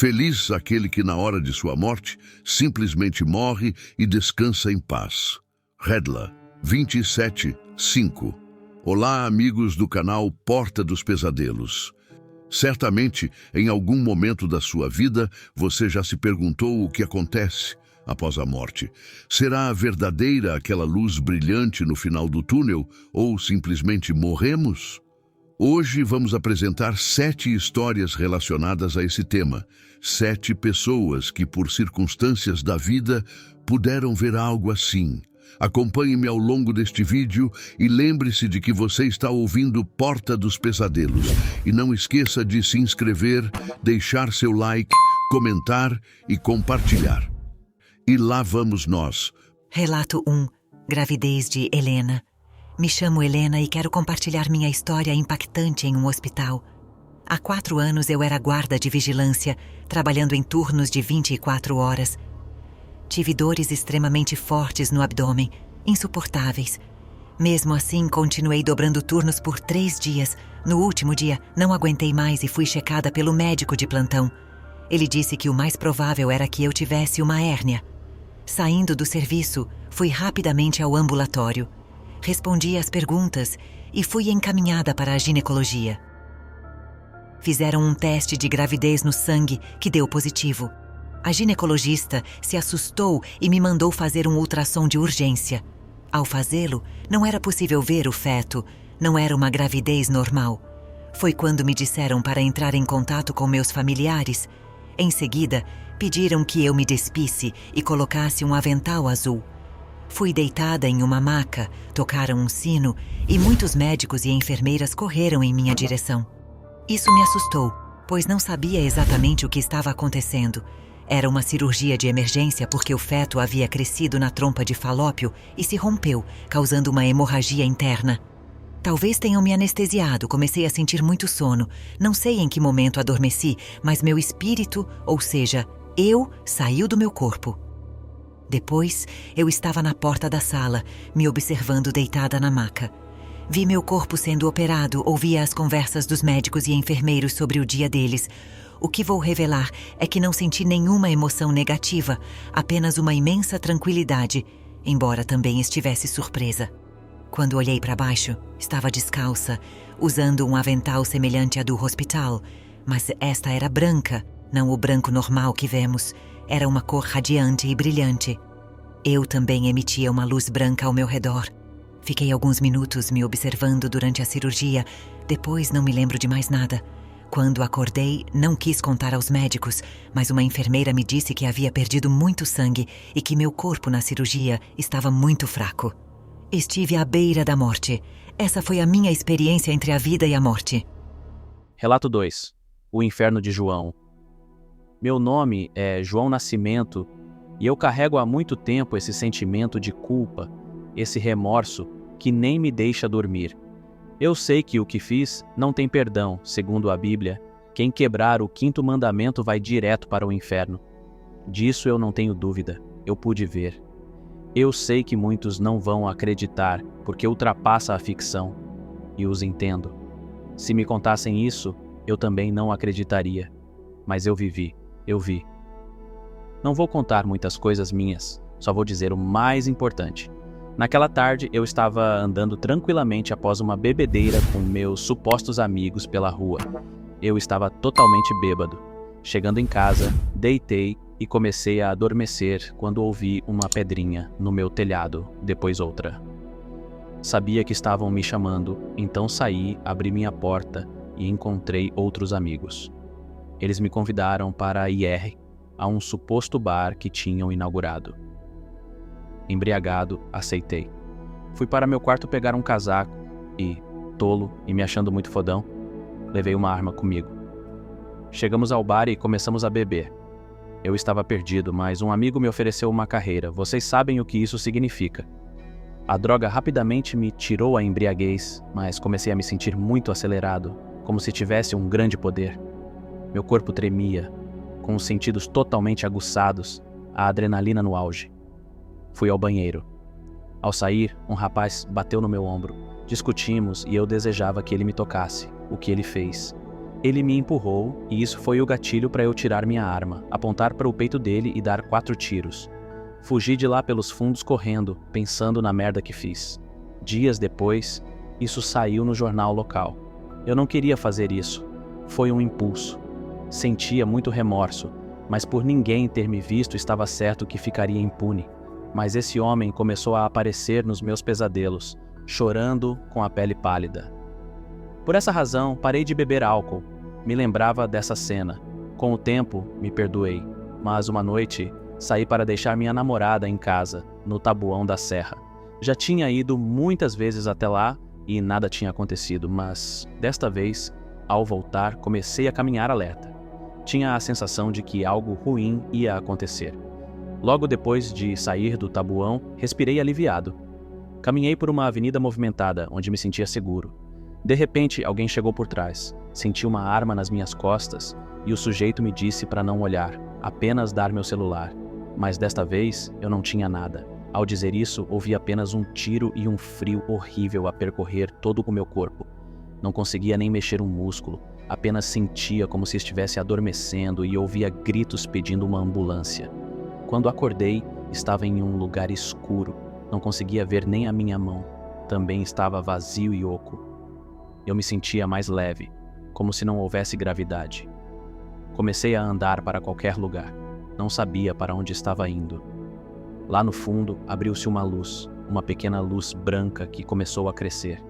Feliz aquele que na hora de sua morte simplesmente morre e descansa em paz. Redla, 27:5. Olá, amigos do canal Porta dos Pesadelos. Certamente, em algum momento da sua vida, você já se perguntou o que acontece após a morte. Será verdadeira aquela luz brilhante no final do túnel ou simplesmente morremos? Hoje vamos apresentar 7 histórias relacionadas a esse tema. 7 pessoas que, por circunstâncias da vida, puderam ver algo assim. Acompanhe-me ao longo deste vídeo e lembre-se de que você está ouvindo Porta dos Pesadelos. E não esqueça de se inscrever, deixar seu like, comentar e compartilhar. E lá vamos nós. Relato 1. Gravidez de Helena. Me chamo Helena e quero compartilhar minha história impactante em um hospital. Há 4 anos eu era guarda de vigilância, trabalhando em turnos de 24 horas. Tive dores extremamente fortes no abdômen, insuportáveis. Mesmo assim, continuei dobrando turnos por 3 dias. No último dia, não aguentei mais e fui checada pelo médico de plantão. Ele disse que o mais provável era que eu tivesse uma hérnia. Saindo do serviço, fui rapidamente ao ambulatório. Respondi às perguntas e fui encaminhada para a ginecologia. Fizeram um teste de gravidez no sangue que deu positivo. A ginecologista se assustou e me mandou fazer um ultrassom de urgência. Ao fazê-lo, não era possível ver o feto, não era uma gravidez normal. Foi quando me disseram para entrar em contato com meus familiares. Em seguida, pediram que eu me despisse e colocasse um avental azul. Fui deitada em uma maca, tocaram um sino e muitos médicos e enfermeiras correram em minha direção. Isso me assustou, pois não sabia exatamente o que estava acontecendo. Era uma cirurgia de emergência porque o feto havia crescido na trompa de Falópio e se rompeu, causando uma hemorragia interna. Talvez tenham me anestesiado, comecei a sentir muito sono. Não sei em que momento adormeci, mas meu espírito, ou seja, eu, saiu do meu corpo. Depois, eu estava na porta da sala, me observando deitada na maca. Vi meu corpo sendo operado, ouvia as conversas dos médicos e enfermeiros sobre o dia deles. O que vou revelar é que não senti nenhuma emoção negativa, apenas uma imensa tranquilidade, embora também estivesse surpresa. Quando olhei para baixo, estava descalça, usando um avental semelhante à do hospital, mas esta era branca, não o branco normal que vemos. Era uma cor radiante e brilhante. Eu também emitia uma luz branca ao meu redor. Fiquei alguns minutos me observando durante a cirurgia, depois não me lembro de mais nada. Quando acordei, não quis contar aos médicos, mas uma enfermeira me disse que havia perdido muito sangue e que meu corpo na cirurgia estava muito fraco. Estive à beira da morte. Essa foi a minha experiência entre a vida e a morte. Relato 2. O inferno de João. Meu nome é João Nascimento e eu carrego há muito tempo esse sentimento de culpa, esse remorso que nem me deixa dormir. Eu sei que o que fiz não tem perdão, segundo a Bíblia. Quem quebrar o 5º mandamento vai direto para o inferno. Disso eu não tenho dúvida, eu pude ver. Eu sei que muitos não vão acreditar, porque ultrapassa a ficção, e os entendo. Se me contassem isso, eu também não acreditaria. Mas eu vivi, eu vi. Não vou contar muitas coisas minhas, só vou dizer o mais importante. Naquela tarde, eu estava andando tranquilamente após uma bebedeira com meus supostos amigos pela rua. Eu estava totalmente bêbado. Chegando em casa, deitei e comecei a adormecer quando ouvi uma pedrinha no meu telhado, depois outra. Sabia que estavam me chamando, então saí, abri minha porta e encontrei outros amigos. Eles me convidaram para ir a um suposto bar que tinham inaugurado. Embriagado, aceitei. Fui para meu quarto pegar um casaco e, tolo e me achando muito fodão, levei uma arma comigo. Chegamos ao bar e começamos a beber. Eu estava perdido, mas um amigo me ofereceu uma carreira. Vocês sabem o que isso significa. A droga rapidamente me tirou a embriaguez, mas comecei a me sentir muito acelerado, como se tivesse um grande poder. Meu corpo tremia, com os sentidos totalmente aguçados, a adrenalina no auge. Fui ao banheiro. Ao sair, um rapaz bateu no meu ombro. Discutimos e eu desejava que ele me tocasse, o que ele fez. Ele me empurrou e isso foi o gatilho para eu tirar minha arma, apontar para o peito dele e dar 4 tiros. Fugi de lá pelos fundos correndo, pensando na merda que fiz. Dias depois, isso saiu no jornal local. Eu não queria fazer isso. Foi um impulso. Sentia muito remorso, mas por ninguém ter me visto estava certo que ficaria impune. Mas esse homem começou a aparecer nos meus pesadelos, chorando com a pele pálida. Por essa razão, parei de beber álcool. Me lembrava dessa cena. Com o tempo, me perdoei. Mas uma noite, saí para deixar minha namorada em casa, no Taboão da Serra. Já tinha ido muitas vezes até lá e nada tinha acontecido, mas desta vez, ao voltar, comecei a caminhar alerta. Tinha a sensação de que algo ruim ia acontecer. Logo depois de sair do Taboão, respirei aliviado. Caminhei por uma avenida movimentada, onde me sentia seguro. De repente, alguém chegou por trás. Senti uma arma nas minhas costas e o sujeito me disse para não olhar, apenas dar meu celular. Mas desta vez, eu não tinha nada. Ao dizer isso, ouvi apenas um tiro e um frio horrível a percorrer todo o meu corpo. Não conseguia nem mexer um músculo, apenas sentia como se estivesse adormecendo e ouvia gritos pedindo uma ambulância. Quando acordei, estava em um lugar escuro, não conseguia ver nem a minha mão. Também estava vazio e oco. Eu me sentia mais leve, como se não houvesse gravidade. Comecei a andar para qualquer lugar. Não sabia para onde estava indo. Lá no fundo, abriu-se uma pequena luz branca que começou a crescer.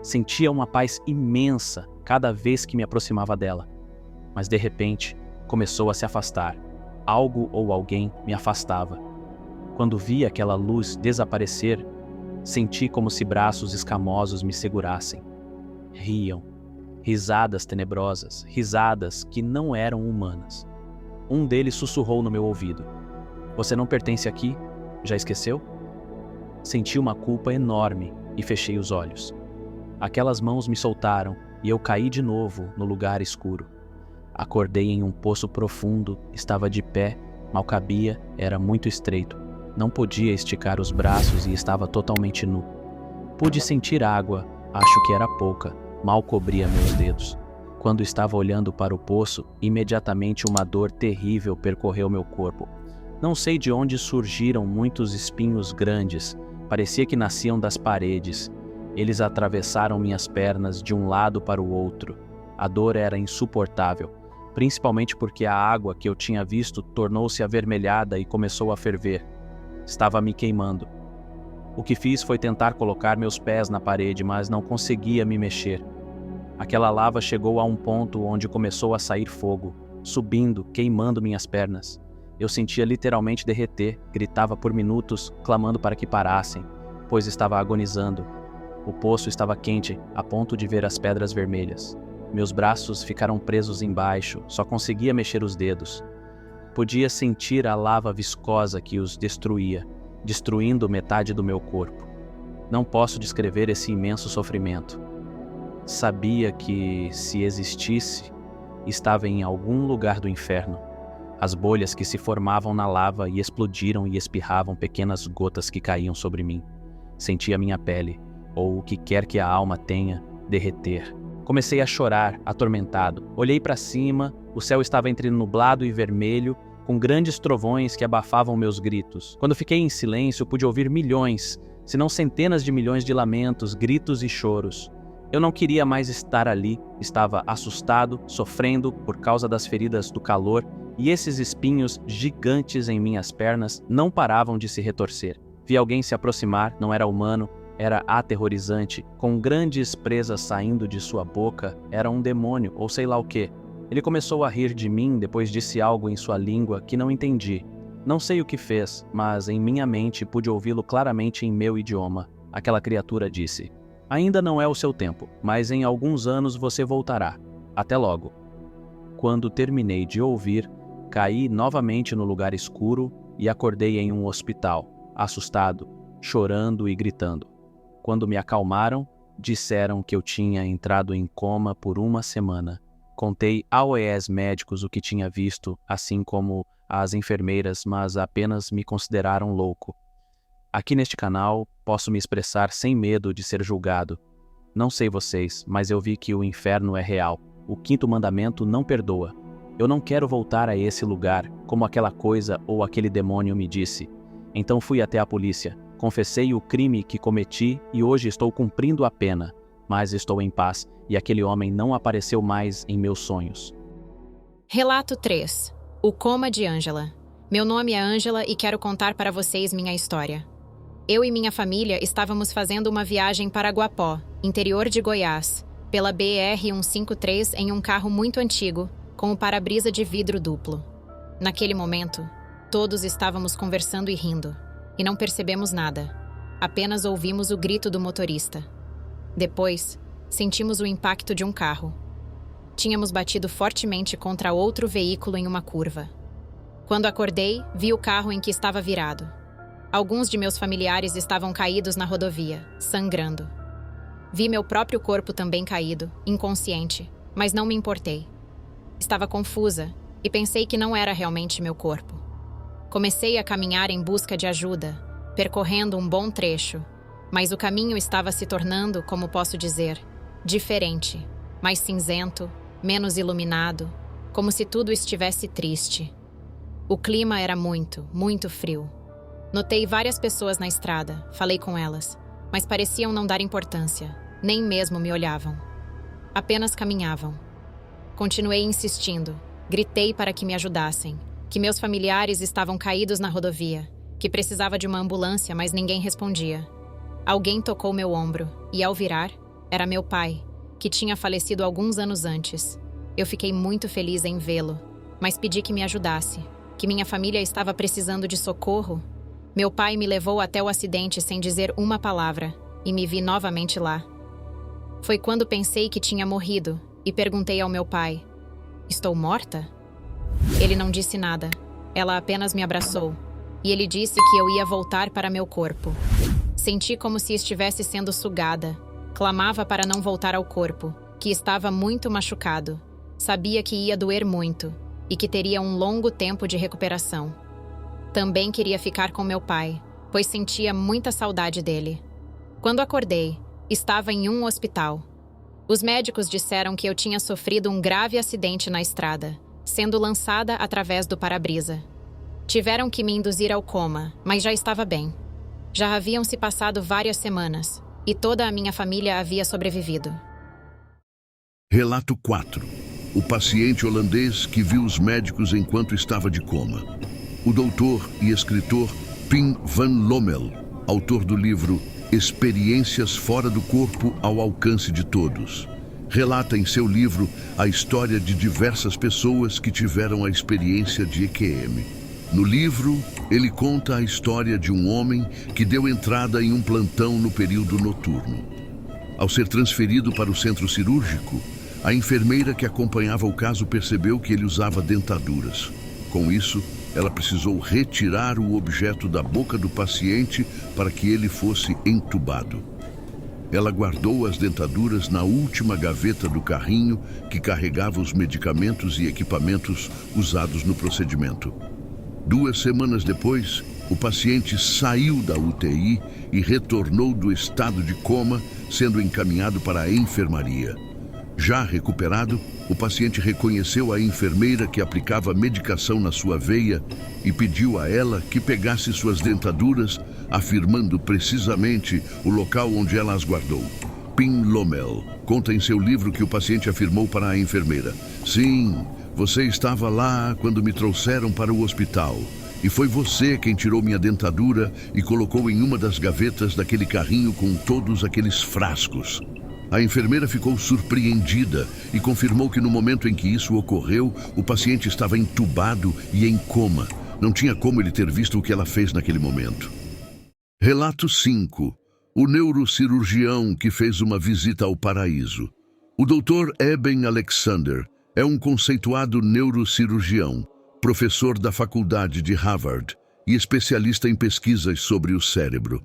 Sentia uma paz imensa cada vez que me aproximava dela. Mas de repente, começou a se afastar. Algo ou alguém me afastava. Quando vi aquela luz desaparecer, senti como se braços escamosos me segurassem. Riam. Risadas tenebrosas, risadas que não eram humanas. Um deles sussurrou no meu ouvido. Você não pertence aqui? Já esqueceu? Senti uma culpa enorme e fechei os olhos. Aquelas mãos me soltaram e eu caí de novo no lugar escuro. Acordei em um poço profundo, estava de pé, mal cabia, era muito estreito. Não podia esticar os braços e estava totalmente nu. Pude sentir água, acho que era pouca, mal cobria meus dedos. Quando estava olhando para o poço, imediatamente uma dor terrível percorreu meu corpo. Não sei de onde surgiram muitos espinhos grandes, parecia que nasciam das paredes. Eles atravessaram minhas pernas de um lado para o outro. A dor era insuportável, principalmente porque a água que eu tinha visto tornou-se avermelhada e começou a ferver. Estava me queimando. O que fiz foi tentar colocar meus pés na parede, mas não conseguia me mexer. Aquela lava chegou a um ponto onde começou a sair fogo, subindo, queimando minhas pernas. Eu sentia literalmente derreter, gritava por minutos, clamando para que parassem, pois estava agonizando. O poço estava quente, a ponto de ver as pedras vermelhas. Meus braços ficaram presos embaixo, só conseguia mexer os dedos. Podia sentir a lava viscosa que os destruía, destruindo metade do meu corpo. Não posso descrever esse imenso sofrimento. Sabia que, se existisse, estava em algum lugar do inferno. As bolhas que se formavam na lava e explodiram e espirravam pequenas gotas que caíam sobre mim. Sentia minha pele, ou o que quer que a alma tenha, derreter. Comecei a chorar, atormentado. Olhei para cima, o céu estava entre nublado e vermelho, com grandes trovões que abafavam meus gritos. Quando fiquei em silêncio, pude ouvir milhões, se não centenas de milhões de lamentos, gritos e choros. Eu não queria mais estar ali, estava assustado, sofrendo por causa das feridas do calor, e esses espinhos gigantes em minhas pernas não paravam de se retorcer. Vi alguém se aproximar, não era humano, era aterrorizante, com grandes presas saindo de sua boca, era um demônio ou sei lá o quê. Ele começou a rir de mim, depois disse algo em sua língua que não entendi. Não sei o que fez, mas em minha mente pude ouvi-lo claramente em meu idioma. Aquela criatura disse: ainda não é o seu tempo, mas em alguns anos você voltará. Até logo. Quando terminei de ouvir, caí novamente no lugar escuro e acordei em um hospital, assustado, chorando e gritando. Quando me acalmaram, disseram que eu tinha entrado em coma por 1 semana. Contei aos médicos o que tinha visto, assim como às enfermeiras, mas apenas me consideraram louco. Aqui neste canal, posso me expressar sem medo de ser julgado. Não sei vocês, mas eu vi que o inferno é real. o quinto mandamento não perdoa. Eu não quero voltar a esse lugar, como aquela coisa ou aquele demônio me disse. Então fui até a polícia, confessei o crime que cometi e hoje estou cumprindo a pena, mas estou em paz e aquele homem não apareceu mais em meus sonhos. Relato 3. O coma de Ângela. Meu nome é Ângela e quero contar para vocês minha história. Eu e minha família estávamos fazendo uma viagem para Guapó, interior de Goiás, pela BR-153 em um carro muito antigo, com o para-brisa de vidro duplo. Naquele momento, todos estávamos conversando e rindo, e não percebemos nada. Apenas ouvimos o grito do motorista. Depois, sentimos o impacto de um carro. Tínhamos batido fortemente contra outro veículo em uma curva. Quando acordei, vi o carro em que estava virado. Alguns de meus familiares estavam caídos na rodovia, sangrando. Vi meu próprio corpo também caído, inconsciente, mas não me importei. Estava confusa e pensei que não era realmente meu corpo. Comecei a caminhar em busca de ajuda, percorrendo um bom trecho, mas o caminho estava se tornando, como posso dizer, diferente, mais cinzento, menos iluminado, como se tudo estivesse triste. O clima era muito, muito frio. Notei várias pessoas na estrada, falei com elas, mas pareciam não dar importância, nem mesmo me olhavam. Apenas caminhavam. Continuei insistindo, gritei para que me ajudassem, que meus familiares estavam caídos na rodovia, que precisava de uma ambulância, mas ninguém respondia. Alguém tocou meu ombro, e ao virar, era meu pai, que tinha falecido alguns anos antes. Eu fiquei muito feliz em vê-lo, mas pedi que me ajudasse, que minha família estava precisando de socorro. Meu pai me levou até o acidente sem dizer uma palavra, e me vi novamente lá. Foi quando pensei que tinha morrido, e perguntei ao meu pai, estou morta? Ele não disse nada, ela apenas me abraçou, e ele disse que eu ia voltar para meu corpo. Senti como se estivesse sendo sugada, clamava para não voltar ao corpo, que estava muito machucado, sabia que ia doer muito, e que teria um longo tempo de recuperação. Também queria ficar com meu pai, pois sentia muita saudade dele. Quando acordei, estava em um hospital. Os médicos disseram que eu tinha sofrido um grave acidente na estrada, sendo lançada através do para-brisa. Tiveram que me induzir ao coma, mas já estava bem. Já haviam se passado várias semanas, e toda a minha família havia sobrevivido. Relato 4. O paciente holandês que viu os médicos enquanto estava de coma. O doutor e escritor Pim van Lommel, autor do livro Experiências Fora do Corpo ao Alcance de Todos, relata em seu livro a história de diversas pessoas que tiveram a experiência de EQM. No livro, ele conta a história de um homem que deu entrada em um plantão no período noturno. Ao ser transferido para o centro cirúrgico, a enfermeira que acompanhava o caso percebeu que ele usava dentaduras. Com isso, ela precisou retirar o objeto da boca do paciente para que ele fosse entubado. Ela guardou as dentaduras na última gaveta do carrinho que carregava os medicamentos e equipamentos usados no procedimento. 2 semanas depois, o paciente saiu da UTI e retornou do estado de coma, sendo encaminhado para a enfermaria. Já recuperado, o paciente reconheceu a enfermeira que aplicava medicação na sua veia e pediu a ela que pegasse suas dentaduras, afirmando precisamente o local onde ela as guardou. Pim Lommel conta em seu livro que o paciente afirmou para a enfermeira: "Sim, você estava lá quando me trouxeram para o hospital. E foi você quem tirou minha dentadura e colocou em uma das gavetas daquele carrinho com todos aqueles frascos." A enfermeira ficou surpreendida e confirmou que no momento em que isso ocorreu, o paciente estava entubado e em coma. Não tinha como ele ter visto o que ela fez naquele momento. Relato 5. O neurocirurgião que fez uma visita ao paraíso. O Dr. Eben Alexander é um conceituado neurocirurgião, professor da Faculdade de Harvard e especialista em pesquisas sobre o cérebro.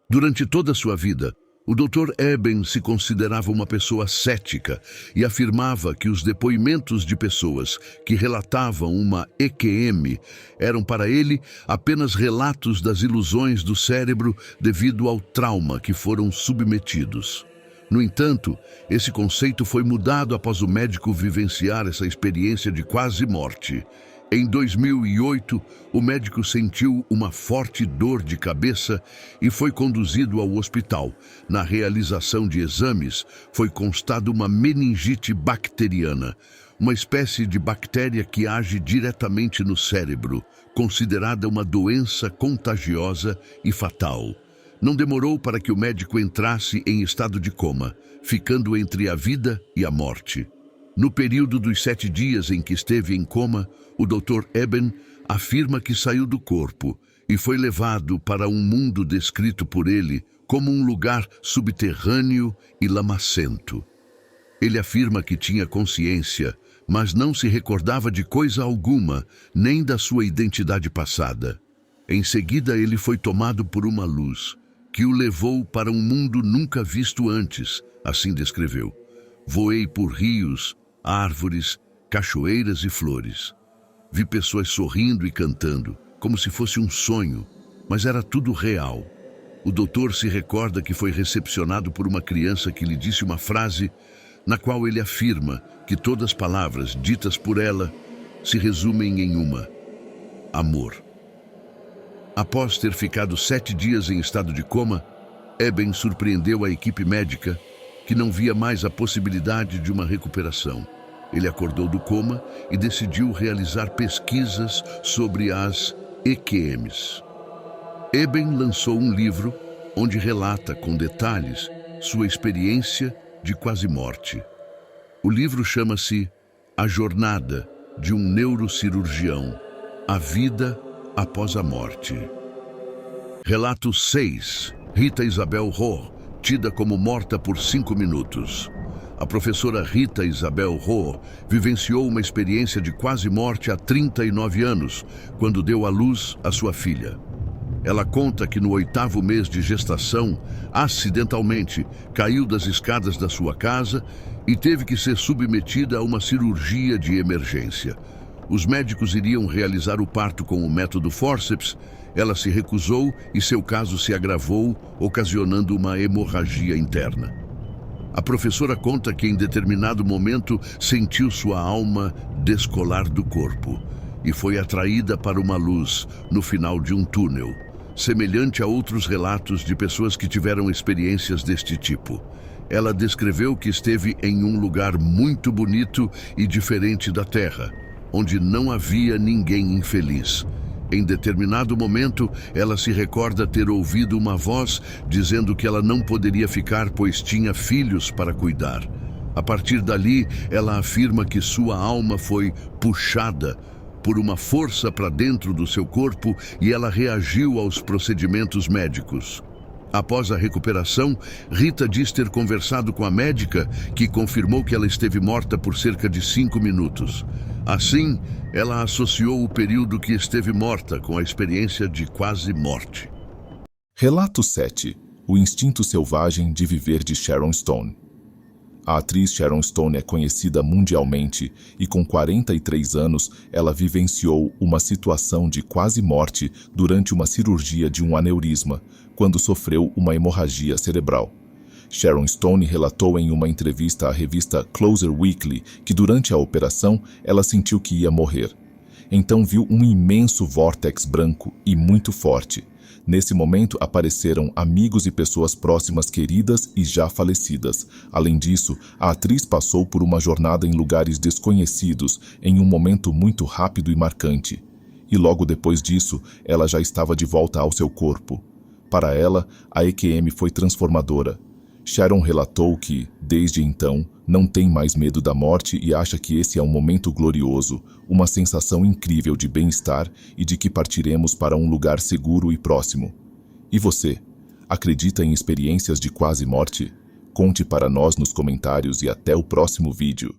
Durante toda a sua vida, o Dr. Eben se considerava uma pessoa cética e afirmava que os depoimentos de pessoas que relatavam uma EQM eram para ele apenas relatos das ilusões do cérebro devido ao trauma que foram submetidos. No entanto, esse conceito foi mudado após o médico vivenciar essa experiência de quase morte. Em 2008, o médico sentiu uma forte dor de cabeça e foi conduzido ao hospital. Na realização de exames, foi constado uma meningite bacteriana, uma espécie de bactéria que age diretamente no cérebro, considerada uma doença contagiosa e fatal. Não demorou para que o médico entrasse em estado de coma, ficando entre a vida e a morte. No período dos 7 dias em que esteve em coma, o Dr. Eben afirma que saiu do corpo e foi levado para um mundo descrito por ele como um lugar subterrâneo e lamacento. Ele afirma que tinha consciência, mas não se recordava de coisa alguma, nem da sua identidade passada. Em seguida, ele foi tomado por uma luz, que o levou para um mundo nunca visto antes, assim descreveu. Voei por rios, árvores, cachoeiras e flores. Vi pessoas sorrindo e cantando, como se fosse um sonho, mas era tudo real. O doutor se recorda que foi recepcionado por uma criança que lhe disse uma frase na qual ele afirma que todas as palavras ditas por ela se resumem em uma: amor. Após ter ficado 7 dias em estado de coma, Eben surpreendeu a equipe médica, que não via mais a possibilidade de uma recuperação. Ele acordou do coma e decidiu realizar pesquisas sobre as EQMs. Eben lançou um livro onde relata com detalhes sua experiência de quase morte. O livro chama-se A Jornada de um Neurocirurgião, a Vida após a Morte. Relato 6. Rita Isabel Rohr, tida como morta por 5 minutos. A professora Rita Isabel Rohr vivenciou uma experiência de quase morte há 39 anos, quando deu à luz a sua filha. Ela conta que no 8º mês de gestação, acidentalmente, caiu das escadas da sua casa e teve que ser submetida a uma cirurgia de emergência. Os médicos iriam realizar o parto com o método fórceps. Ela se recusou e seu caso se agravou, ocasionando uma hemorragia interna. A professora conta que em determinado momento sentiu sua alma descolar do corpo e foi atraída para uma luz no final de um túnel, semelhante a outros relatos de pessoas que tiveram experiências deste tipo. Ela descreveu que esteve em um lugar muito bonito e diferente da Terra, onde não havia ninguém infeliz. Em determinado momento, ela se recorda ter ouvido uma voz dizendo que ela não poderia ficar, pois tinha filhos para cuidar. A partir dali, ela afirma que sua alma foi puxada por uma força para dentro do seu corpo e ela reagiu aos procedimentos médicos. Após a recuperação, Rita diz ter conversado com a médica, que confirmou que ela esteve morta por cerca de 5 minutos. Assim, ela associou o período que esteve morta com a experiência de quase morte. Relato 7. O instinto selvagem de viver de Sharon Stone. A atriz Sharon Stone é conhecida mundialmente e com 43 anos ela vivenciou uma situação de quase morte durante uma cirurgia de um aneurisma, quando sofreu uma hemorragia cerebral. Sharon Stone relatou em uma entrevista à revista Closer Weekly que durante a operação ela sentiu que ia morrer. Então viu um imenso vórtex branco e muito forte. Nesse momento apareceram amigos e pessoas próximas queridas e já falecidas. Além disso, a atriz passou por uma jornada em lugares desconhecidos em um momento muito rápido e marcante. E logo depois disso, ela já estava de volta ao seu corpo. Para ela, a EQM foi transformadora. Sharon relatou que, desde então, não tem mais medo da morte e acha que esse é um momento glorioso, uma sensação incrível de bem-estar e de que partiremos para um lugar seguro e próximo. E você, acredita em experiências de quase morte? Conte para nós nos comentários e até o próximo vídeo.